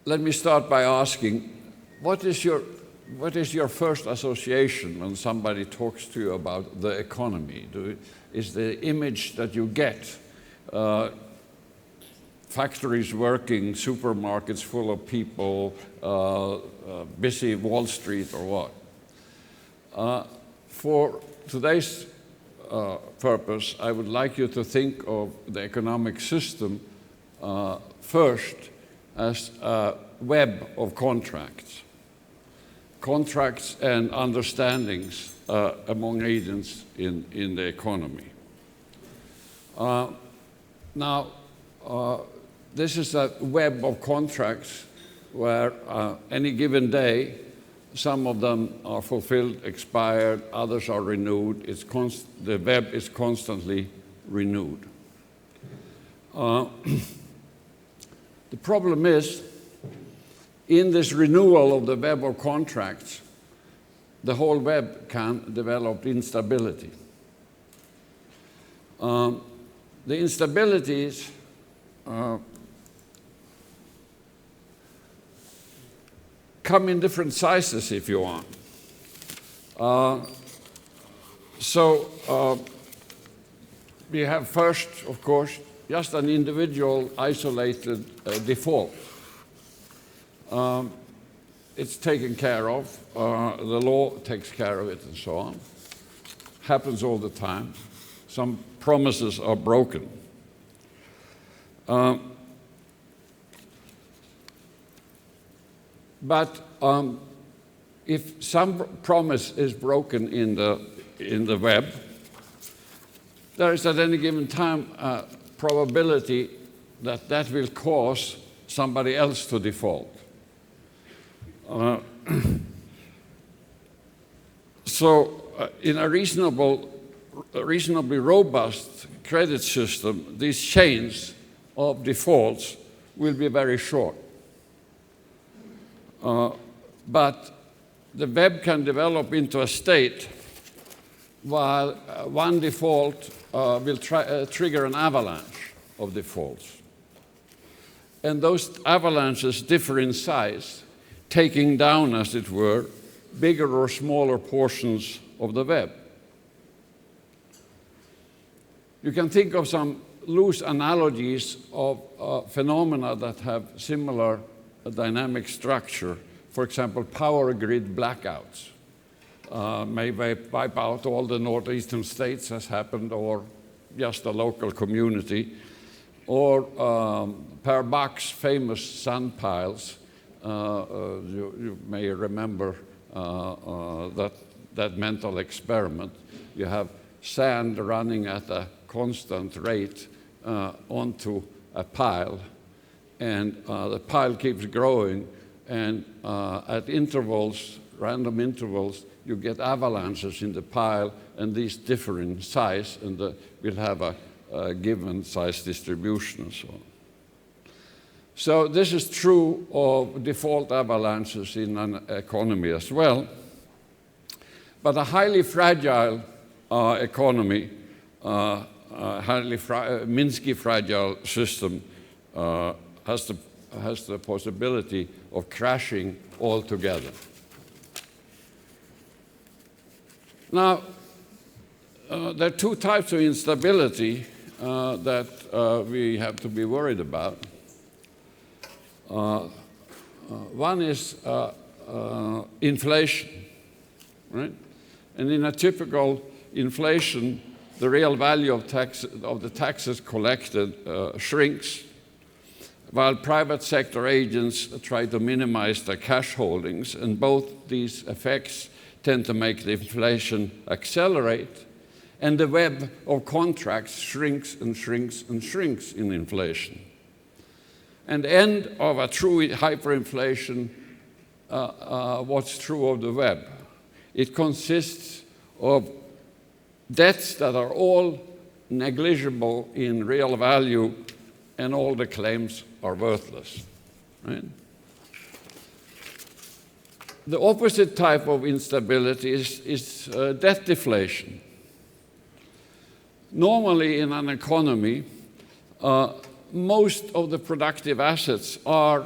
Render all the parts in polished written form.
let me start by asking, what is your first association when somebody talks to you about the economy? Is the image that you get factories working, supermarkets full of people, busy Wall Street, or what? For today's purpose, I would like you to think of the economic system first as a web of contracts and understandings among agents in the economy. Now, this is a web of contracts where any given day, some of them are fulfilled, expired, others are renewed. The web is constantly renewed. The problem is, in this renewal of the web of contracts, the whole web can develop instability. The instabilities come in different sizes, if you want. We have first, of course, just an individual isolated default. It's taken care of. The law takes care of it and so on. Happens all the time. Some promises are broken. But if some promise is broken in the web, there is at any given time a probability that that will cause somebody else to default. In a reasonably robust credit system, these chains of defaults will be very short. But the web can develop into a state while one default will trigger an avalanche of defaults. And those avalanches differ in size, taking down, as it were, bigger or smaller portions of the web. You can think of some loose analogies of phenomena that have similar dynamic structure. For example, power grid blackouts may wipe out all the northeastern states, as happened, or just a local community, or Per Bach's famous sun piles. You may remember that mental experiment. You have sand running at a constant rate onto a pile, and the pile keeps growing, and at intervals, random intervals, you get avalanches in the pile, and these differ in size, and we'll have a given size distribution and so on. So this is true of default avalanches in an economy as well. But a highly fragile economy, Minsky fragile system has the possibility of crashing altogether. Now, there are two types of instability that we have to be worried about. One is inflation, right? And in a typical inflation, the real value of the taxes collected shrinks, while private sector agents try to minimize their cash holdings, and both these effects tend to make the inflation accelerate, and the web of contracts shrinks and shrinks and shrinks in inflation. And the end of a true hyperinflation, what's true of the web? It consists of debts that are all negligible in real value, and all the claims are worthless, right? The opposite type of instability is debt deflation. Normally in an economy, most of the productive assets are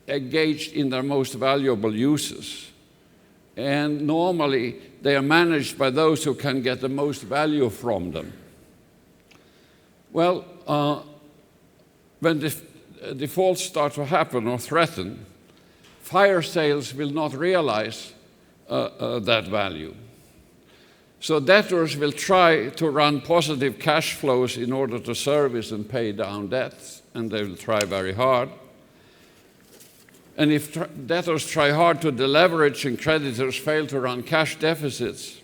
engaged in their most valuable uses. And normally, they are managed by those who can get the most value from them. Well, when defaults start to happen or threaten, fire sales will not realize that value. So debtors will try to run positive cash flows in order to service and pay down debts, and they will try very hard. And if debtors try hard to deleverage and creditors fail to run cash deficits,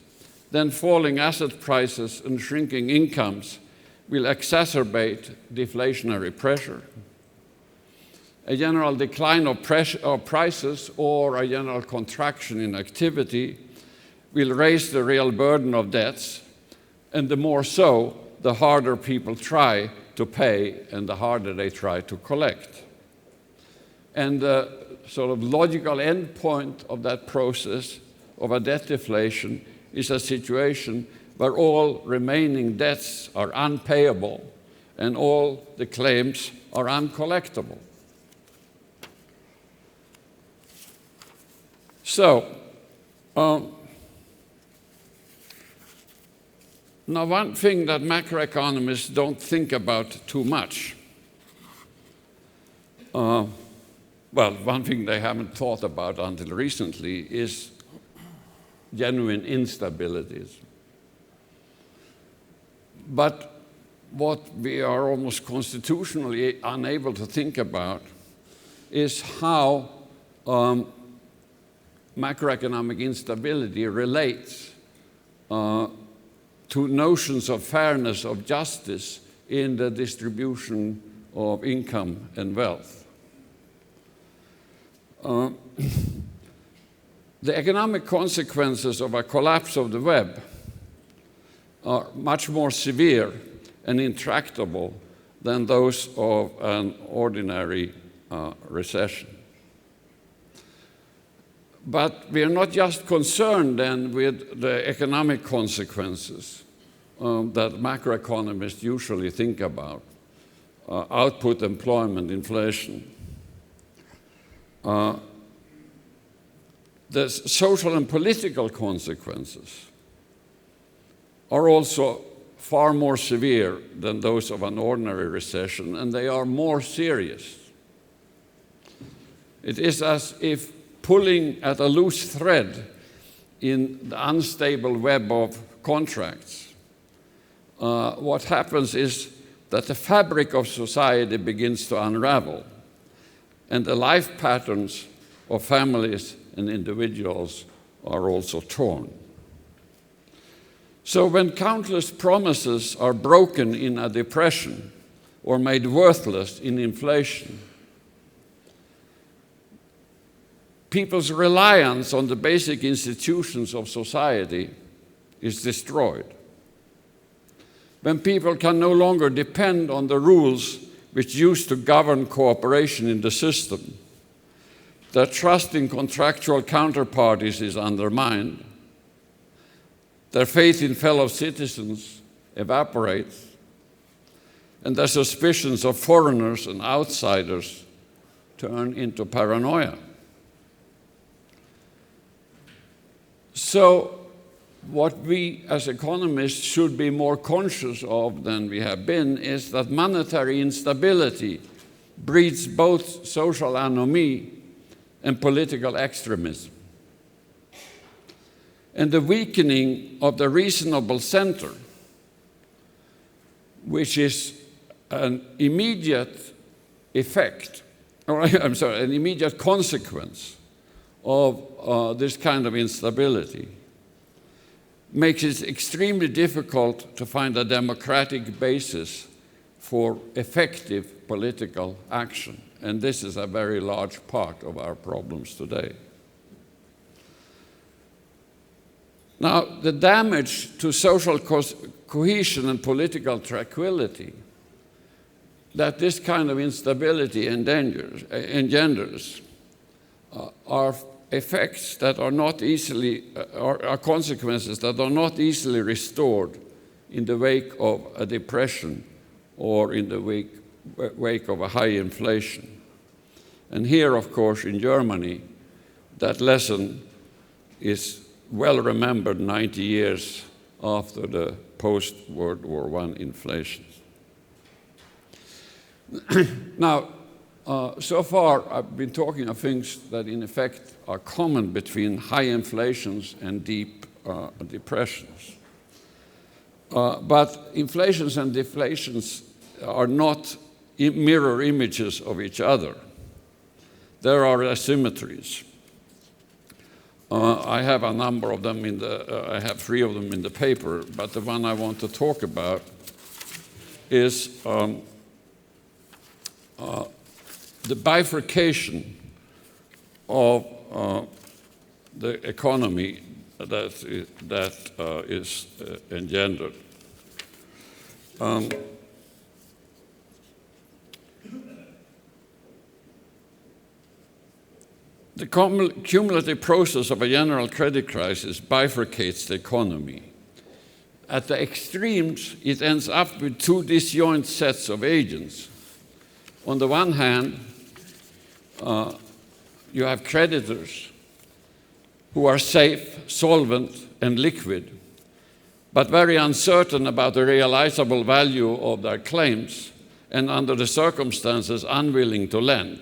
then falling asset prices and shrinking incomes will exacerbate deflationary pressure. A general decline of prices or a general contraction in activity will raise the real burden of debts, and the more so, the harder people try to pay and the harder they try to collect. And the sort of logical end point of that process of a debt deflation is a situation where all remaining debts are unpayable and all the claims are uncollectible. So, now, one thing that macroeconomists don't think about too much, well, one thing they haven't thought about until recently is genuine instabilities. But what we are almost constitutionally unable to think about is how macroeconomic instability relates to notions of fairness, of justice in the distribution of income and wealth. The economic consequences of a collapse of the web are much more severe and intractable than those of an ordinary recession. But we are not just concerned then with the economic consequences that macroeconomists usually think about, output, employment, inflation. The social and political consequences are also far more severe than those of an ordinary recession, and they are more serious. It is as if pulling at a loose thread in the unstable web of contracts. What happens is that the fabric of society begins to unravel, and the life patterns of families and individuals are also torn. So when countless promises are broken in a depression or made worthless in inflation, people's reliance on the basic institutions of society is destroyed. When people can no longer depend on the rules which used to govern cooperation in the system, their trust in contractual counterparties is undermined, their faith in fellow citizens evaporates, and their suspicions of foreigners and outsiders turn into paranoia. So what we as economists should be more conscious of than we have been is that monetary instability breeds both social anomie and political extremism. And the weakening of the reasonable center, which is an immediate effect, or an immediate consequence of this kind of instability, makes it extremely difficult to find a democratic basis for effective political action. And this is a very large part of our problems today. Now, the damage to social cohesion and political tranquility that this kind of instability engenders are effects that are not easily, are consequences that are not easily restored in the wake of a depression or in the wake of a high inflation. And here, of course, in Germany, that lesson is well remembered 90 years after the post-World War I inflation. Now, so far I've been talking of things that in effect are common between high inflations and deep depressions. But inflations and deflations are not mirror images of each other. There are asymmetries. I have a number of them I have 3 of them in the paper, but the one I want to talk about is the bifurcation of the economy that is engendered. The cumulative process of a general credit crisis bifurcates the economy. At the extremes, it ends up with 2 disjoint sets of agents. On the one hand, you have creditors who are safe, solvent, and liquid, but very uncertain about the realizable value of their claims, and under the circumstances unwilling to lend.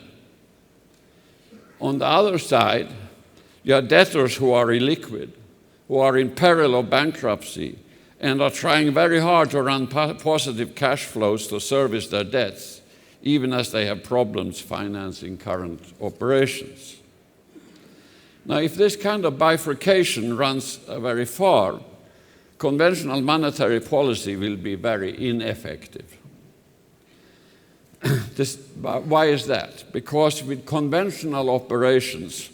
On the other side, you have debtors who are illiquid, who are in peril of bankruptcy, and are trying very hard to run positive cash flows to service their debts, even as they have problems financing current operations. Now, if this kind of bifurcation runs very far, conventional monetary policy will be very ineffective. Why is that? Because with conventional operations,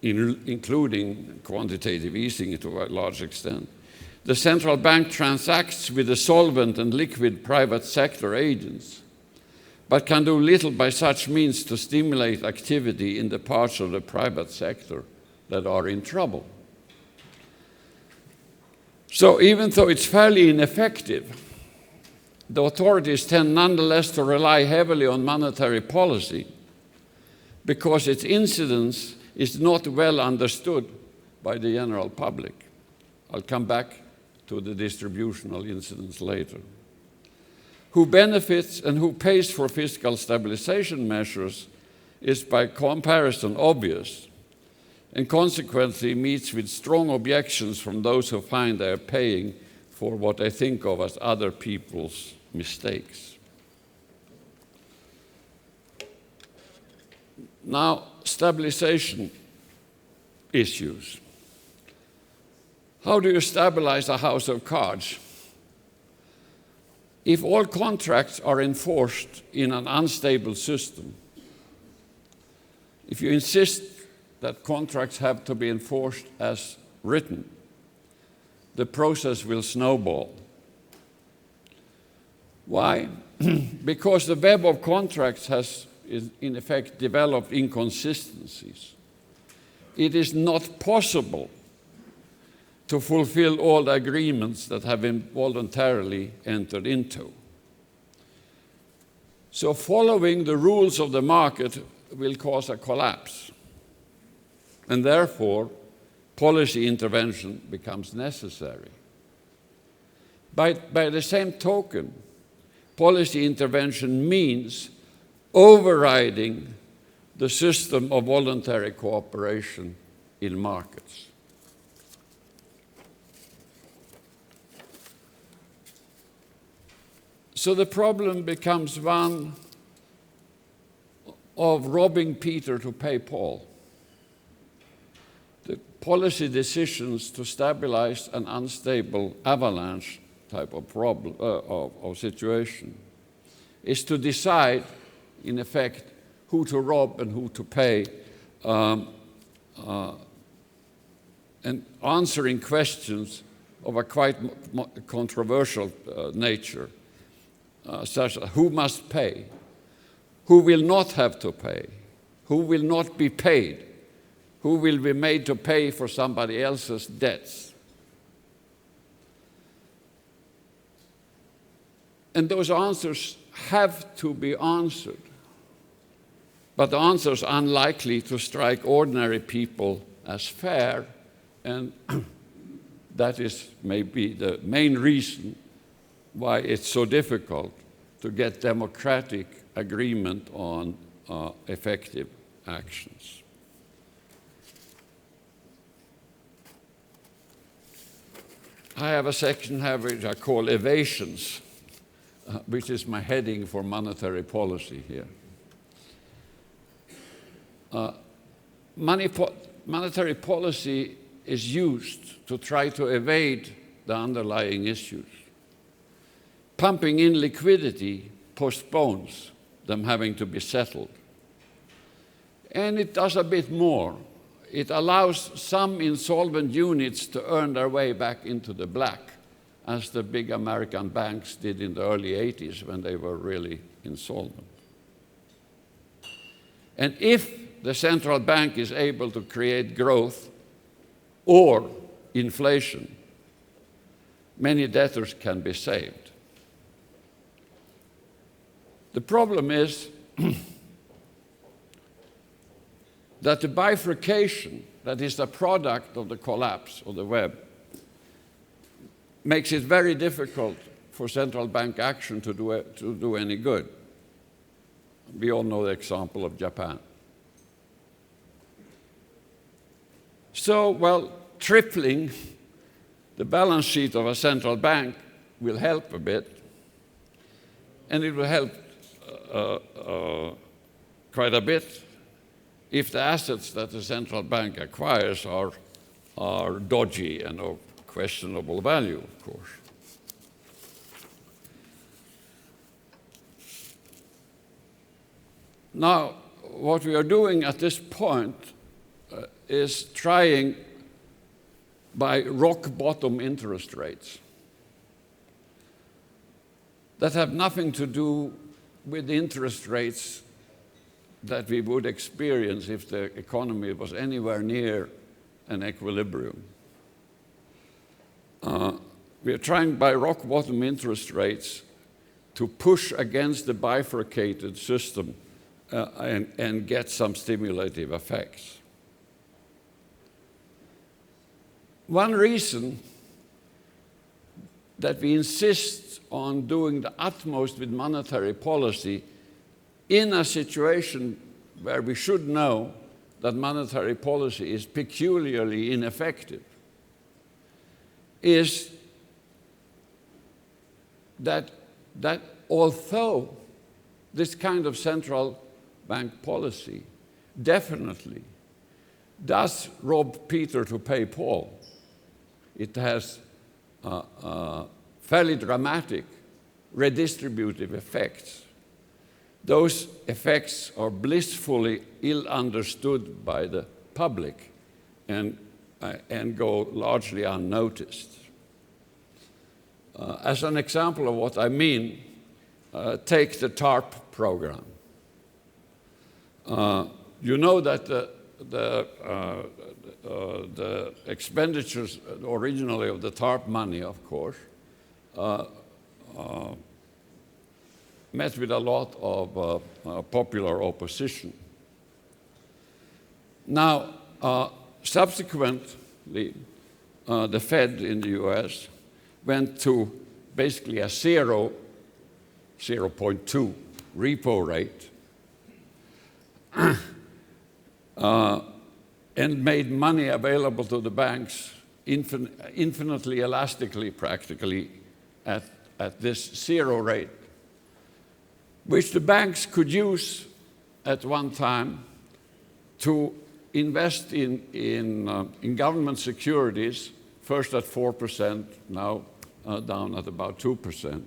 including quantitative easing to a large extent, the central bank transacts with the solvent and liquid private sector agents, but can do little by such means to stimulate activity in the parts of the private sector that are in trouble. So even though it's fairly ineffective, the authorities tend nonetheless to rely heavily on monetary policy because its incidence is not well understood by the general public. I'll come back to the distributional incidence later. Who benefits and who pays for fiscal stabilization measures is by comparison obvious, and consequently meets with strong objections from those who find they are paying for what I think of as other people's mistakes. Now, stabilization issues. How do you stabilize a house of cards? If all contracts are enforced in an unstable system, if you insist that contracts have to be enforced as written, the process will snowball. Why? Because the web of contracts has, in effect, developed inconsistencies. It is not possible to fulfill all the agreements that have been voluntarily entered into. So following the rules of the market will cause a collapse, and therefore policy intervention becomes necessary. By the same token, policy intervention means overriding the system of voluntary cooperation in markets. So the problem becomes one of robbing Peter to pay Paul. The policy decisions to stabilize an unstable avalanche type of problem of situation is to decide, in effect, who to rob and who to pay, and answering questions of a quite controversial nature, such as who must pay, who will not have to pay, who will not be paid, who will be made to pay for somebody else's debts. And those answers have to be answered. But the answer is unlikely to strike ordinary people as fair, and that is maybe the main reason why it's so difficult to get democratic agreement on effective actions. I have a section here which I call Evasions, which is my heading for monetary policy here. Monetary policy is used to try to evade the underlying issues. Pumping in liquidity postpones them having to be settled. And it does a bit more. It allows some insolvent units to earn their way back into the black, as the big American banks did in the early 80s when they were really insolvent. And if the central bank is able to create growth or inflation, many debtors can be saved. The problem is that the bifurcation that is the product of the collapse of the web makes it very difficult for central bank action to do any good. We all know the example of Japan. So, well, tripling the balance sheet of a central bank will help a bit, and it will help quite a bit if the assets that the central bank acquires are dodgy and of questionable value, of course. Now, what we are doing at this point is trying by rock-bottom interest rates that have nothing to do with interest rates that we would experience if the economy was anywhere near an equilibrium. We are trying by rock-bottom interest rates to push against the bifurcated system and get some stimulative effects. One reason that we insist on doing the utmost with monetary policy in a situation where we should know that monetary policy is peculiarly ineffective is that although this kind of central bank policy definitely does rob Peter to pay Paul, it has fairly dramatic redistributive effects. Those effects are blissfully ill understood by the public and go largely unnoticed. As an example of what I mean, take the TARP program. You know that the expenditures originally of the TARP money, of course, met with a lot of popular opposition. Now, subsequently, the Fed in the US went to basically a 0.2 repo rate and made money available to the banks infinitely elastically, practically, at this zero rate, which the banks could use at one time to invest in government securities, first at 4%, now down at about 2%.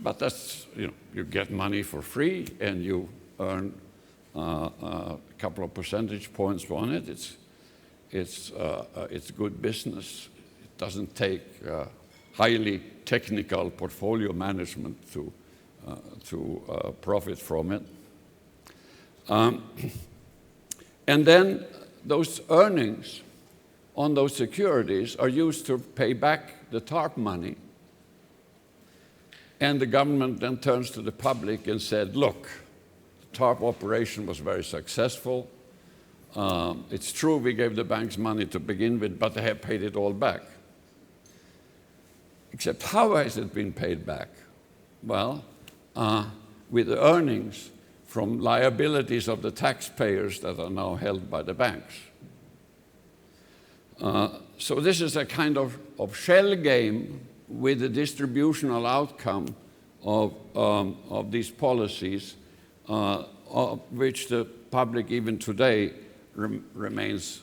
But that's, you get money for free and you earn a couple of percentage points on it. It's good business. It doesn't take highly technical portfolio management to profit from it. And then those earnings on those securities are used to pay back the TARP money. And the government then turns to the public and said, look, TARP operation was very successful. It's true we gave the banks money to begin with, but they have paid it all back. Except how has it been paid back? Well, with the earnings from liabilities of the taxpayers that are now held by the banks. So this is a kind of shell game with the distributional outcome of these policies, of which the public even today remains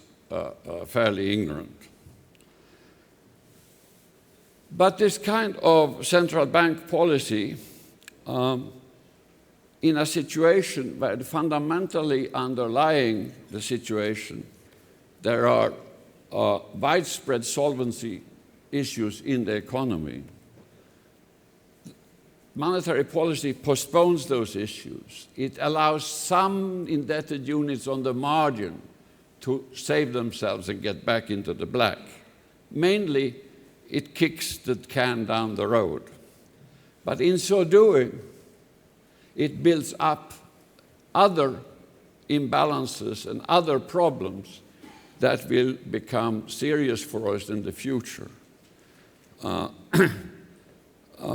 fairly ignorant. But this kind of central bank policy, in a situation where fundamentally underlying the situation, there are widespread solvency issues in the economy, monetary policy postpones those issues. It allows some indebted units on the margin to save themselves and get back into the black. Mainly, it kicks the can down the road. But in so doing, it builds up other imbalances and other problems that will become serious for us in the future.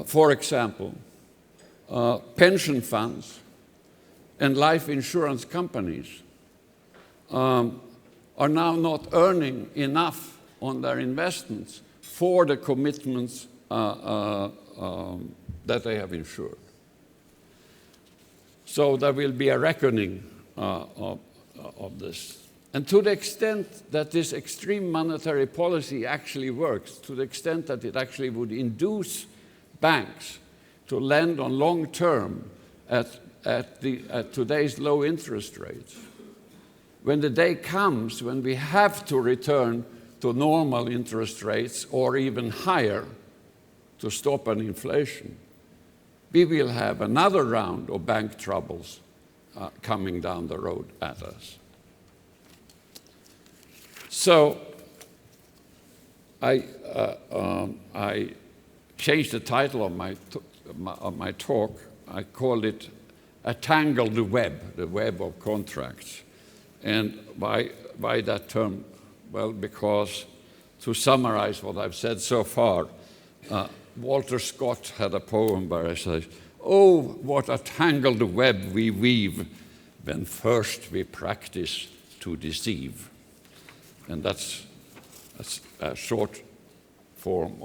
For example, pension funds and life insurance companies are now not earning enough on their investments for the commitments that they have insured. So there will be a reckoning of this. And to the extent that this extreme monetary policy actually works, to the extent that it actually would induce banks to lend on long term at today's low interest rates, when the day comes when we have to return to normal interest rates or even higher to stop an inflation, we will have another round of bank troubles coming down the road at us. So I changed the title of my talk. I called it A Tangled Web, the web of contracts. And why that term? Well, because to summarize what I've said so far, Walter Scott had a poem where he says, "Oh, what a tangled web we weave when first we practice to deceive." And that's a short form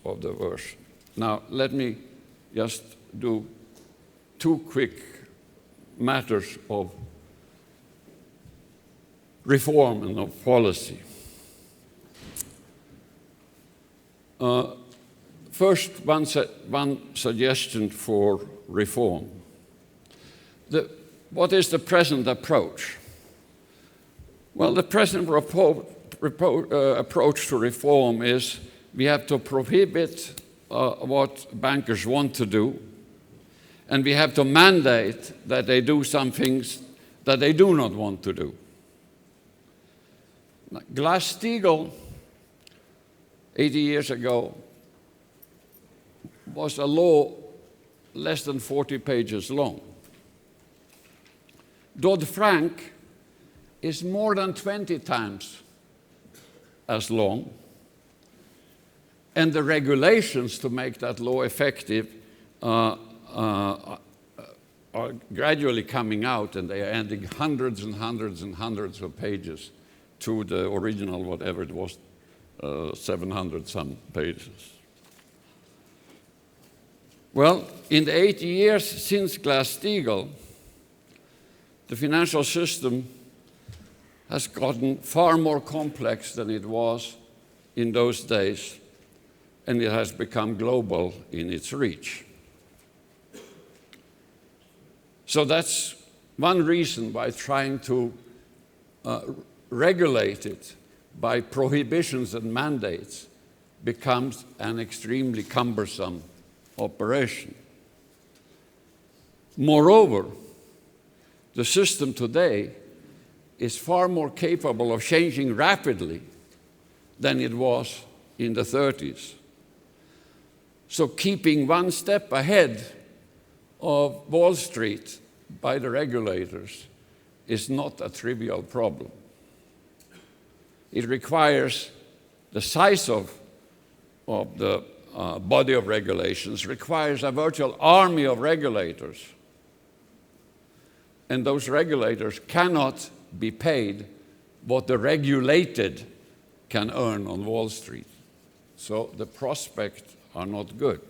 of the verse. Now, let me just do two quick matters of reform and of policy. First, one suggestion for reform. What is the present approach? Well, the present approach to reform is we have to prohibit what bankers want to do, and we have to mandate that they do some things that they do not want to do. Glass-Steagall, 80 years ago, was a law less than 40 pages long. Dodd-Frank is more than 20 times as long, and the regulations to make that law effective are gradually coming out, and they are adding hundreds and hundreds and hundreds of pages to the original, whatever it was, 700 some pages. Well, in the 80 years since Glass-Steagall, the financial system has gotten far more complex than it was in those days, and it has become global in its reach. So that's one reason why trying to regulate it by prohibitions and mandates becomes an extremely cumbersome operation. Moreover, the system today is far more capable of changing rapidly than it was in the 30s. So keeping one step ahead of Wall Street by the regulators is not a trivial problem. It requires the size of the body of regulations, requires a virtual army of regulators. And those regulators cannot be paid what the regulated can earn on Wall Street. So the prospects are not good.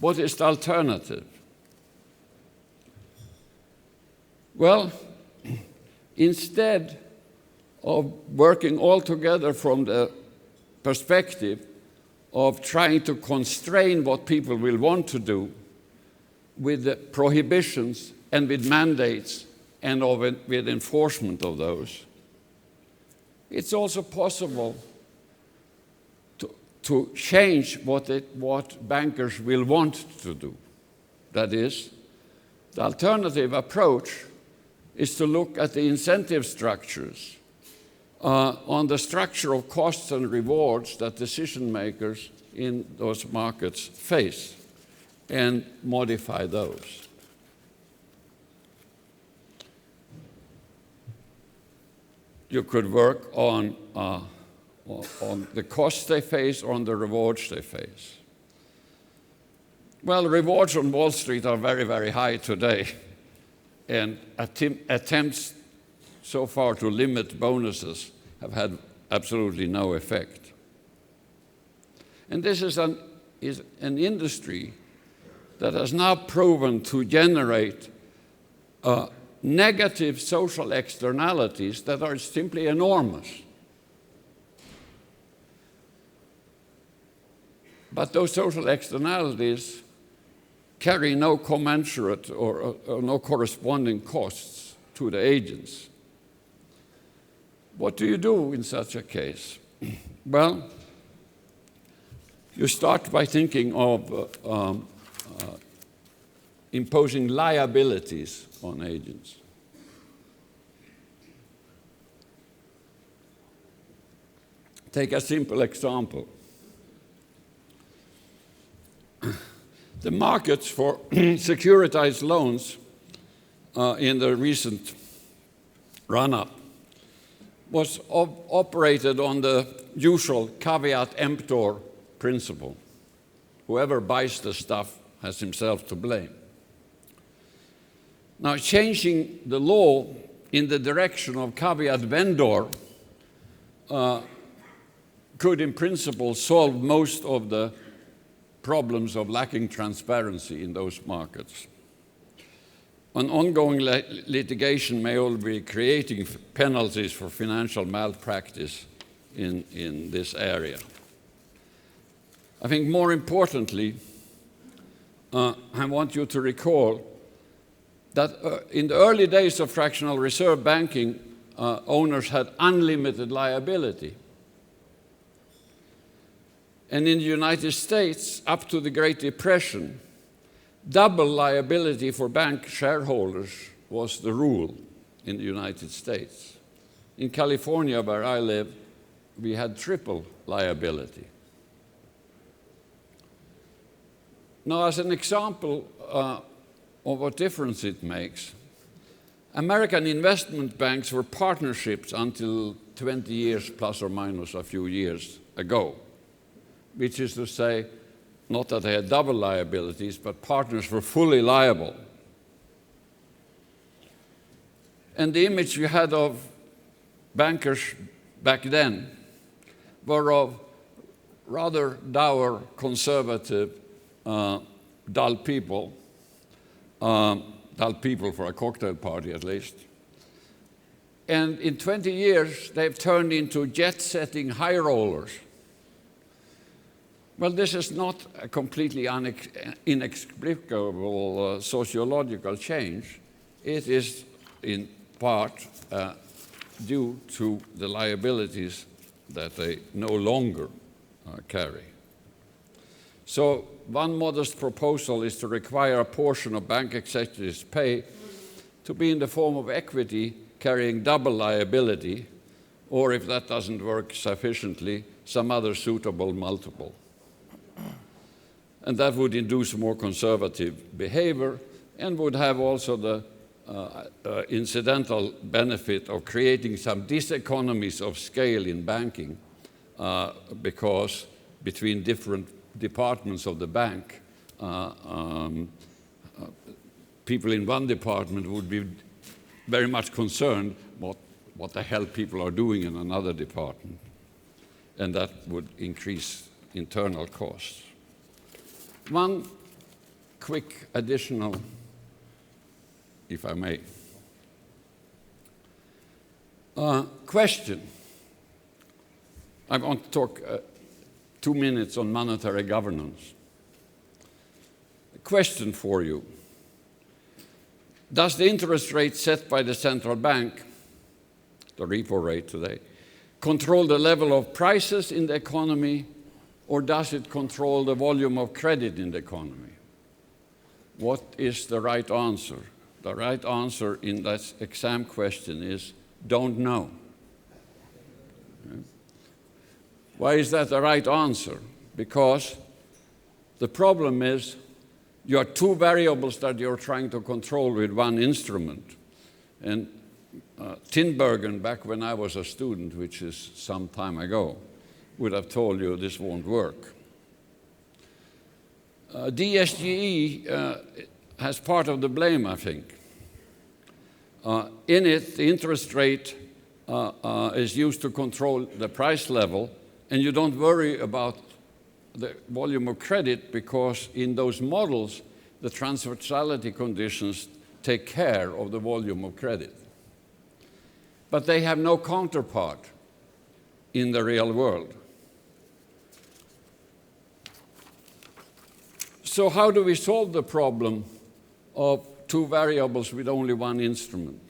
What is the alternative? Well, instead of working all together from the perspective of trying to constrain what people will want to do with the prohibitions and with mandates and with enforcement of those, it's also possible to change what bankers will want to do. That is, the alternative approach is to look at the incentive structures on the structure of costs and rewards that decision makers in those markets face and modify those. You could work on the costs they face or on the rewards they face. Well, rewards on Wall Street are very, very high today, and attempts so far to limit bonuses have had absolutely no effect. And this is an industry that has now proven to generate negative social externalities that are simply enormous. But those social externalities carry no commensurate or no corresponding costs to the agents. What do you do in such a case? Well, you start by thinking of imposing liabilities on agents. Take a simple example. The markets for securitized loans in the recent run-up was operated on the usual caveat emptor principle. Whoever buys the stuff has himself to blame. Now, changing the law in the direction of caveat vendor could, in principle, solve most of the problems of lacking transparency in those markets. An ongoing litigation may all be creating penalties for financial malpractice in this area. I think more importantly, I want you to recall that in the early days of fractional reserve banking, owners had unlimited liability. And in the United States, up to the Great Depression, double liability for bank shareholders was the rule in the United States. In California, where I live, we had triple liability. Now, as an example of what difference it makes, American investment banks were partnerships until 20 years plus or minus a few years ago, which is to say, not that they had double liabilities, but partners were fully liable. And the image you had of bankers back then were of rather dour, conservative, dull people for a cocktail party at least. And in 20 years, they've turned into jet-setting high rollers. Well, this is not a completely inexplicable sociological change. It is in part due to the liabilities that they no longer carry. So one modest proposal is to require a portion of bank executives' pay to be in the form of equity carrying double liability, or if that doesn't work sufficiently, some other suitable multiple. And that would induce more conservative behavior and would have also the incidental benefit of creating some diseconomies of scale in banking, because between different departments of the bank, people in one department would be very much concerned what the hell people are doing in another department, and that would increase internal costs. One quick additional, if I may. Question. I want to talk 2 minutes on monetary governance. A question for you. Does the interest rate set by the central bank, the repo rate today, control the level of prices in the economy, or does it control the volume of credit in the economy? What is the right answer? The right answer in that exam question is don't know. Okay. Why is that the right answer? Because the problem is you have two variables that you're trying to control with one instrument. And Tinbergen, back when I was a student, which is some time ago, would have told you this won't work. DSGE has part of the blame, I think. In it, the interest rate is used to control the price level, and you don't worry about the volume of credit because in those models, the transversality conditions take care of the volume of credit. But they have no counterpart in the real world. So how do we solve the problem of two variables with only one instrument?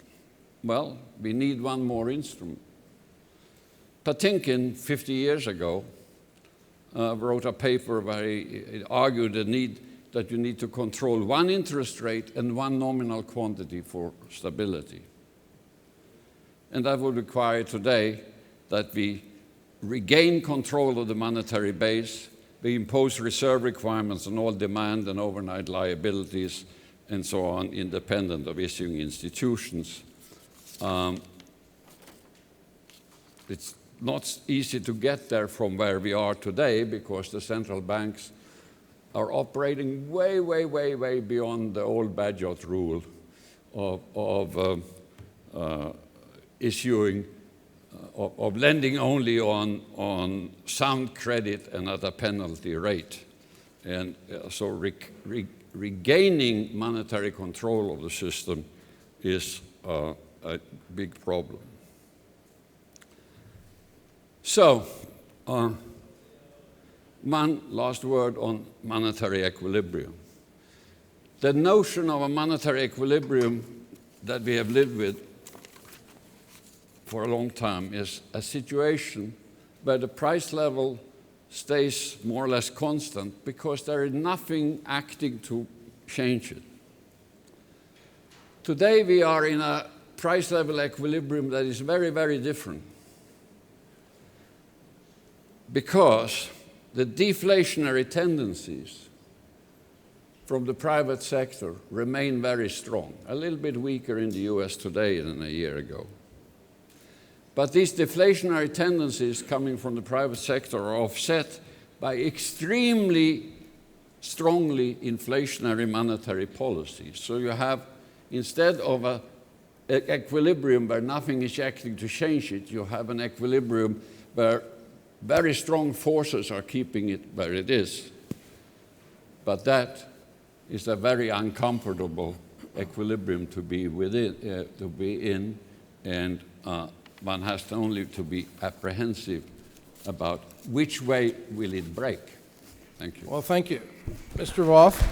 Well, we need one more instrument. Patinkin, 50 years ago, wrote a paper where he argued the need that you need to control one interest rate and one nominal quantity for stability. And that would require today that we regain control of the monetary base, we impose reserve requirements on all demand and overnight liabilities, and so on, independent of issuing institutions. It's not easy to get there from where we are today because the central banks are operating way, way, way, way beyond the old Bagehot rule of issuing, of lending only on sound credit and at a penalty rate. And so regaining monetary control of the system is a big problem. So, one last word on monetary equilibrium. The notion of a monetary equilibrium that we have lived with for a long time is a situation where the price level stays more or less constant because there is nothing acting to change it. Today we are in a price level equilibrium that is very, very different because the deflationary tendencies from the private sector remain very strong, a little bit weaker in the US today than a year ago. But these deflationary tendencies coming from the private sector are offset by extremely strongly inflationary monetary policies. So you have, instead of an equilibrium where nothing is acting to change it, you have an equilibrium where very strong forces are keeping it where it is. But that is a very uncomfortable equilibrium to be in, and one has only to be apprehensive about which way will it break. Thank you. Well, thank you. Mr. Roth.